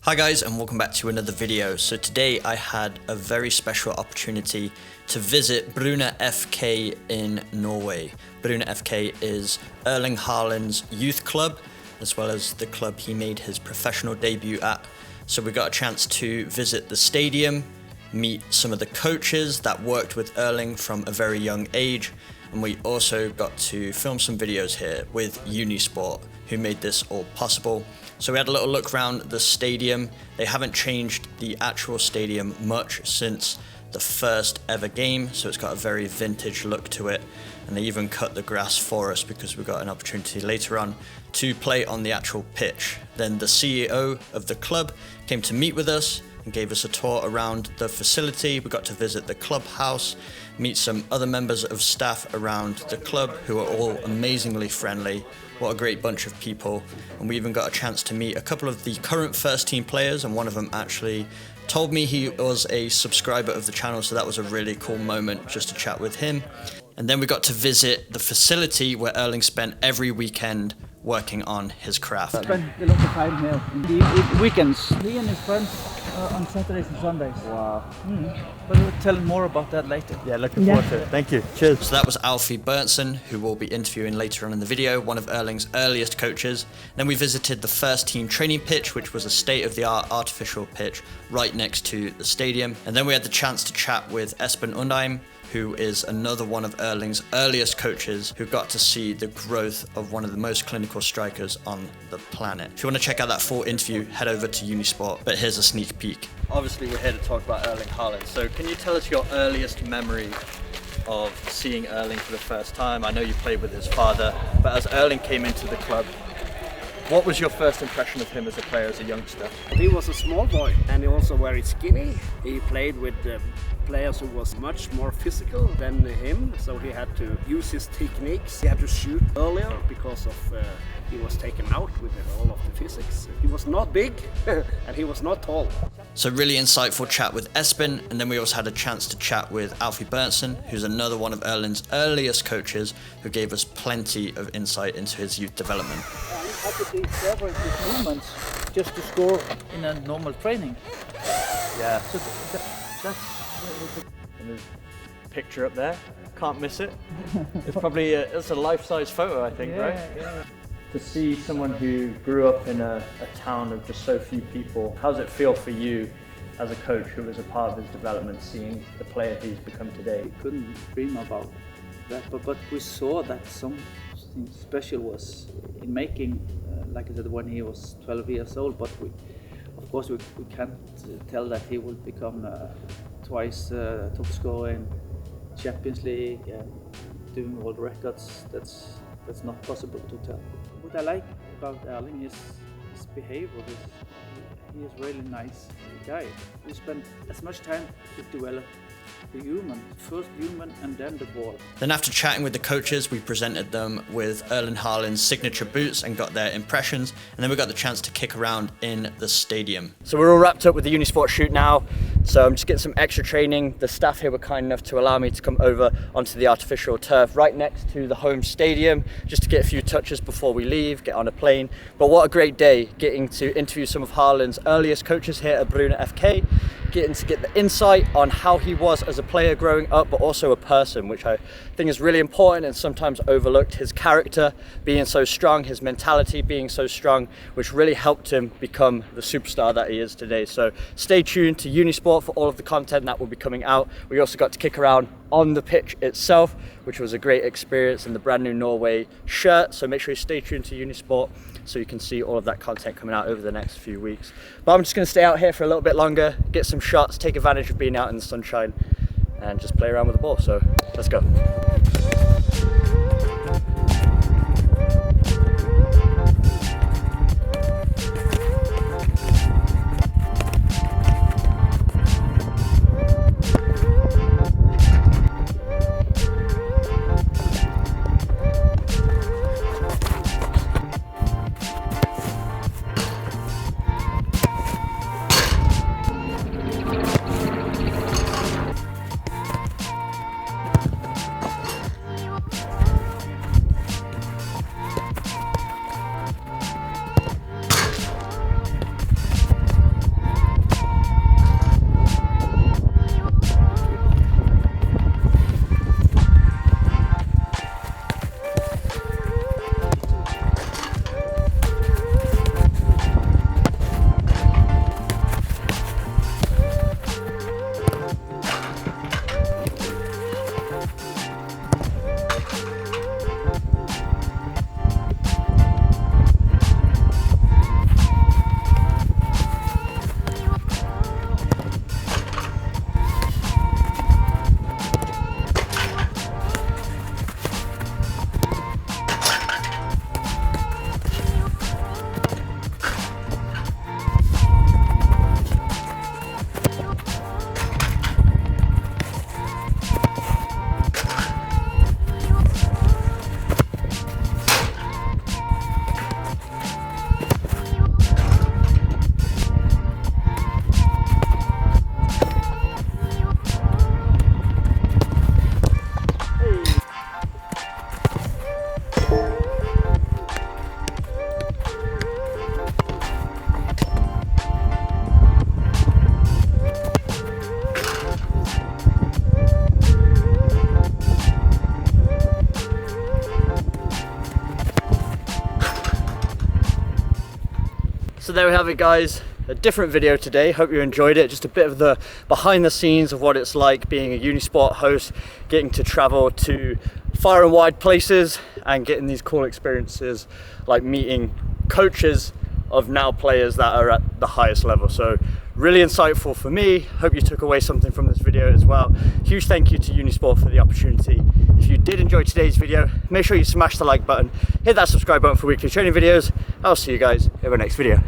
Hi guys, and welcome back to another video. So today I had a very special opportunity to visit Bryne FK in Norway. Bryne FK is Erling Haaland's youth club, as well as the club he made his professional debut at. So we got a chance to visit the stadium, meet some of the coaches that worked with Erling from a very young age, and we also got to film some videos here with Unisport, who made this all possible. So we had a little look around the stadium. They haven't changed the actual stadium much since the first ever game, so it's got a very vintage look to it. And they even cut the grass for us because we got an opportunity later on to play on the actual pitch. Then the CEO of the club came to meet with us and gave us a tour around the facility. We got to visit the clubhouse, meet some other members of staff around the club who are all amazingly friendly. What a great bunch of people. And we even got a chance to meet a couple of the current first team players, and one of them actually told me he was a subscriber of the channel, so that was a really cool moment just to chat with him. And then we got to visit the facility where Erling spent every weekend working on his craft. I spent a lot of time here in the weekends. He and his friends on Saturdays and Sundays. Wow. But we'll tell more about that later. Yeah, looking forward to it. Thank you. Cheers. So that was Alfie Berntsen, who we'll be interviewing later on in the video, one of Erling's earliest coaches. Then we visited the first team training pitch, which was a state-of-the-art artificial pitch right next to the stadium. And then we had the chance to chat with Espen Undheim, who is another one of Erling's earliest coaches, who got to see the growth of one of the most clinical strikers on the planet. If you want to check out that full interview, head over to Unisport, but here's a sneak peek. Obviously we're here to talk about Erling Haaland, so can you tell us your earliest memory of seeing Erling for the first time? I know you played with his father, but as Erling came into the club, what was your first impression of him as a player, as a youngster? He was a small boy and he also very skinny. He played with players who was much more physical than him, so he had to use his techniques. He had to shoot earlier because of he was taken out with all of the physics. He was not big and he was not tall. So really insightful chat with Espen, and then we also had a chance to chat with Alfie Berntsen, who's another one of Erling's earliest coaches, who gave us plenty of insight into his youth development. How could they separate these movements just to score in a normal training? Yeah. So that's And there's a picture up there. Can't miss it. It's probably it's a life-size photo, I think, right? Yeah. To see someone who grew up in a town of just so few people, how does it feel for you as a coach who was a part of his development, seeing the player he's become today? We couldn't dream about that, but we saw that something special was in making, like I said, when he was 12 years old, but of course we can't tell that he will become twice top scorer in Champions League and doing all the records. That's not possible to tell. What I like about Erling is his behavior. He is really nice guy. We spend as much time to develop the human, first human and then the ball. Then after chatting with the coaches, we presented them with Erling Haaland's signature boots and got their impressions, and then we got the chance to kick around in the stadium. So we're all wrapped up with the Unisport shoot now, so I'm just getting some extra training. The staff here were kind enough to allow me to come over onto the artificial turf right next to the home stadium, just to get a few touches before we leave, get on a plane. But what a great day, getting to interview some of Haaland's earliest coaches here at Bryne FK, getting to get the insight on how he was as a player growing up, but also a person, which I think is really important and sometimes overlooked. His character being so strong, his mentality being so strong, which really helped him become the superstar that he is today. So stay tuned to Unisport for all of the content that will be coming out. We also got to kick around on the pitch itself, which was a great experience, in the brand new Norway shirt. So make sure you stay tuned to Unisport so you can see all of that content coming out over the next few weeks. But I'm just going to stay out here for a little bit longer, get some shots, take advantage of being out in the sunshine, and just play around with the ball. So let's go. So there we have it, guys. A different video today. Hope you enjoyed it. Just a bit of the behind the scenes of what it's like being a Unisport host, getting to travel to far and wide places and getting these cool experiences like meeting coaches of now players that are at the highest level. So really insightful for me. Hope you took away something from this video as well. Huge thank you to Unisport for the opportunity. If you did enjoy today's video, make sure you smash the like button, hit that subscribe button for weekly training videos. I'll see you guys in the next video.